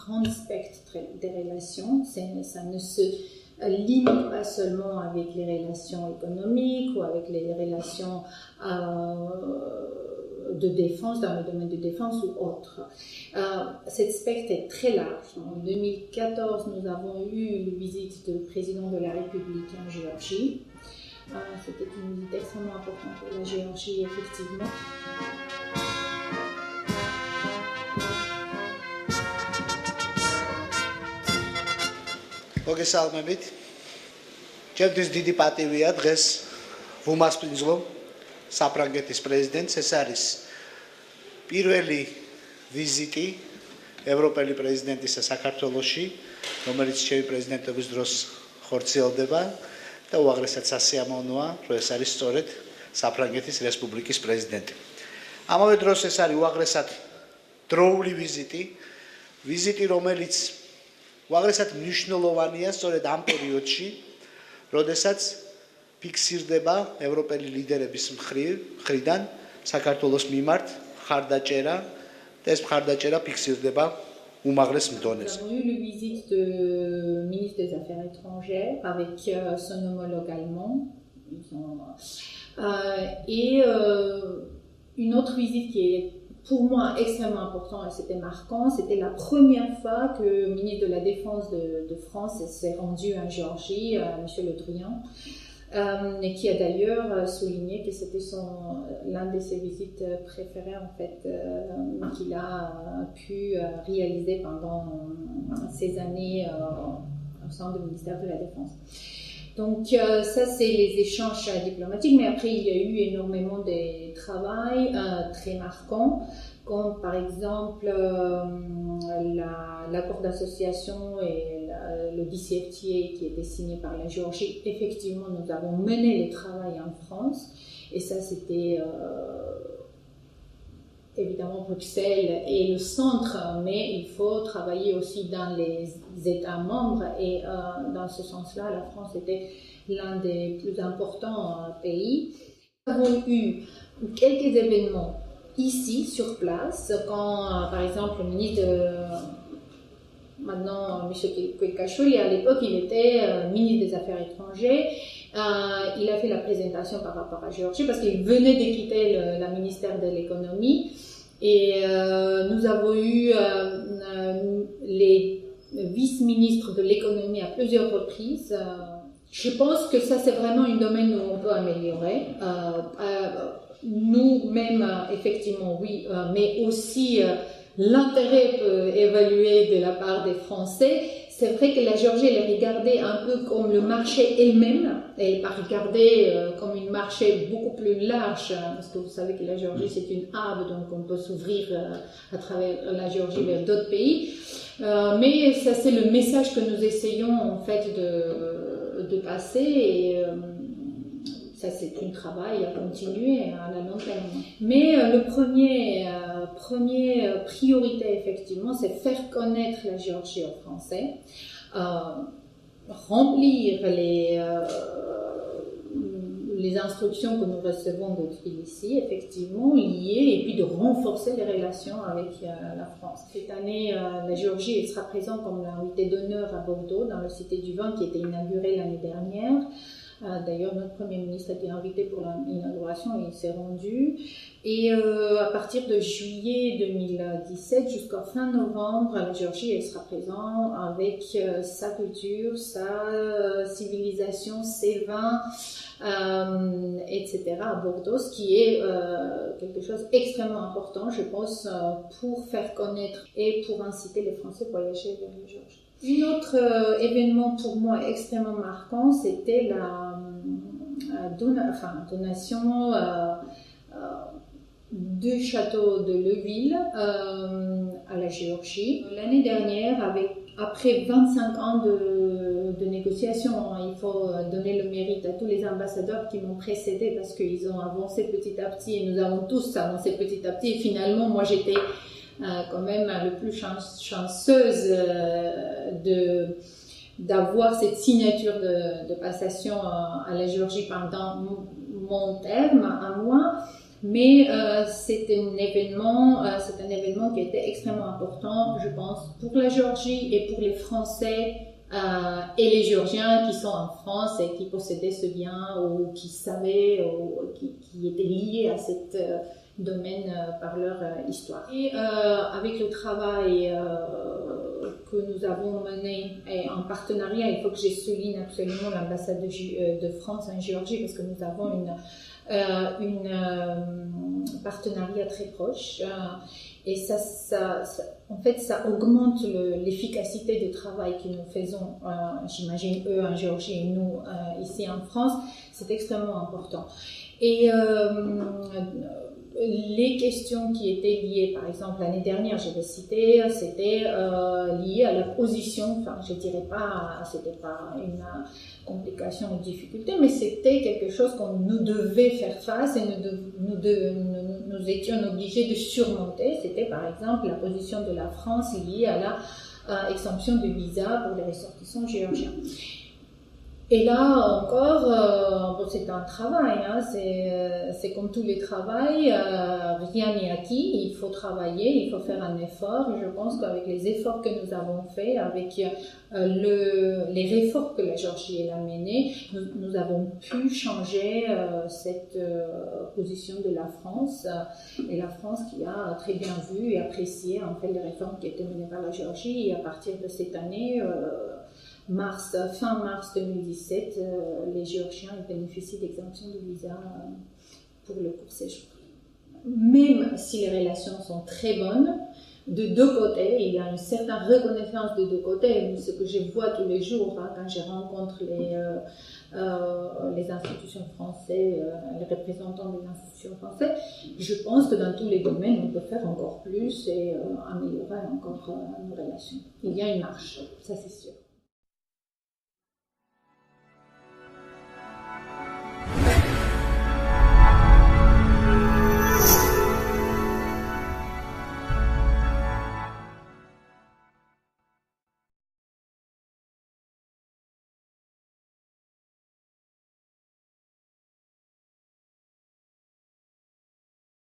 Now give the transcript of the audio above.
grand spectre des relations. Ça ne se limite pas seulement avec les relations économiques ou avec les relations de défense, dans le domaine de défense ou autre. Cette spectre est très large. En 2014, nous avons eu une visite du président de la République en Géorgie. C'était une visite extrêmement importante pour la Géorgie, effectivement. მოგესალმებით. ჩემთვის დიდი პატივია დღეს ვუმასპინძლო საფრანგეთის პრეზიდენტს. ეს არის პირველი ვიზიტი ევროპელი პრეზიდენტისა საქართველოში, რომელიც ჩემი პრეზიდენტობის დროს ხორციელდება და უაღრესად სასიამოვნოა, რომ ეს არის სწორედ საფრანგეთის რესპუბლიკის პრეზიდენტი. ამავე დროს ეს არის უაღრესად დროული ვიზიტი, რომელიც უაღრესად მნიშვნელოვანია სწორედ ამ პერიოდში, როდესაც ფიქსირდება ევროპელი ლიდერების მხრიდან საქართველოს მიმართ მხარდაჭერა და ეს მხარდაჭერა ფიქსირდება უმაღლეს მდონეზე. Nous avons eu une visite du ministre des Affaires étrangères avec son homologue allemand. Et une autre visite qui est pour moi extrêmement important et c'était marquant, c'était la première fois que le ministre de la Défense de France s'est rendu en Géorgie, M. Le Drian, et qui a d'ailleurs souligné que c'était l'un de ses visites préférées en fait, qu'il a pu réaliser pendant ces années au sein du ministère de la Défense. Donc ça c'est les échanges diplomatiques, mais après il y a eu énormément de travail très marquant, comme par exemple l'accord d'association et le DCFTA qui était signé par la Géorgie. Effectivement, nous avons mené le travail en France, et ça c'était évidemment Bruxelles est le centre, mais il faut travailler aussi dans les États membres et dans ce sens-là, la France était l'un des plus importants pays. Nous avons eu quelques événements ici, sur place, quand par exemple le ministre maintenant M. Kouikachvili, à l'époque il était ministre des Affaires étrangères. Il a fait la présentation par rapport à Géorgie parce qu'il venait de quitter le ministère de l'économie et nous avons eu les vice-ministres de l'économie à plusieurs reprises. Je pense que ça c'est vraiment un domaine où on peut améliorer. Nous-mêmes, effectivement, oui, mais aussi l'intérêt peut évaluer de la part des Français. C'est vrai que la Géorgie, elle est regardée un peu comme le marché elle-même, elle n'est pas regardée comme un marché beaucoup plus large, parce que vous savez que la Géorgie c'est une hub, donc on peut s'ouvrir à travers la Géorgie vers d'autres pays. Mais ça c'est le message que nous essayons en fait de passer, et ça c'est un travail à continuer à la long terme. Mais le première priorité effectivement, c'est faire connaître la Géorgie aux Français, remplir les instructions que nous recevons de Tbilissi, effectivement liées, et puis de renforcer les relations avec la France. Cette année, la Géorgie elle sera présente comme l'invité d'honneur à Bordeaux, dans le Cité du Vin qui était inaugurée l'année dernière. D'ailleurs, notre Premier ministre a été invité pour l'inauguration et il s'est rendu. Et à partir de juillet 2017 jusqu'à fin novembre, la Géorgie elle sera présente avec sa culture, sa civilisation, ses vins, etc. à Bordeaux, ce qui est quelque chose d'extrêmement important, je pense, pour faire connaître et pour inciter les Français à voyager vers la Géorgie. Un autre événement pour moi extrêmement marquant, c'était la donation du château de Leuville à la Géorgie. L'année dernière, après 25 ans de négociations, il faut donner le mérite à tous les ambassadeurs qui m'ont précédé parce qu'ils ont avancé petit à petit et nous avons tous avancé petit à petit. Et finalement, moi j'étais quand même le plus chanceuse d'avoir cette signature de passation à la Géorgie pendant mon terme à moi. Mais c'est un événement qui était extrêmement important, je pense, pour la Géorgie et pour les Français et les Géorgiens qui sont en France et qui possédaient ce bien ou qui savaient ou qui étaient liés à cet domaine par leur histoire. Et avec le travail que nous avons mené et en partenariat, il faut que je souligne absolument l'ambassade de France en Géorgie parce que nous avons une partenariat très proche et en fait ça augmente l'efficacité du travail que nous faisons, j'imagine eux en Géorgie et nous ici en France, c'est extrêmement important. Et les questions qui étaient liées, par exemple l'année dernière, je vais citer, c'était lié à la position, enfin je dirais pas, c'était pas une complication ou difficulté, mais c'était quelque chose qu'on nous devait faire face et nous étions obligés de surmonter. C'était par exemple la position de la France liée à la exemption de visa pour les ressortissants géorgiens. Et là encore, c'est un travail, hein, c'est comme tous les travails, rien n'est acquis, il faut travailler, il faut faire un effort. Et je pense qu'avec les efforts que nous avons faits, avec les réformes que la Géorgie a menées, nous avons pu changer cette position de la France. Et la France qui a très bien vu et apprécié en fait les réformes qui étaient menées par la Géorgie. Et à partir de cette année, fin mars 2017, les Géorgiens bénéficient d'exemption de visa pour le court séjour. Même si les relations sont très bonnes, de deux côtés, il y a une certaine reconnaissance de deux côtés. Ce que je vois tous les jours quand je rencontre les institutions françaises, les représentants des institutions françaises, je pense que dans tous les domaines, on peut faire encore plus et améliorer encore nos relations. Il y a une marche, ça c'est sûr.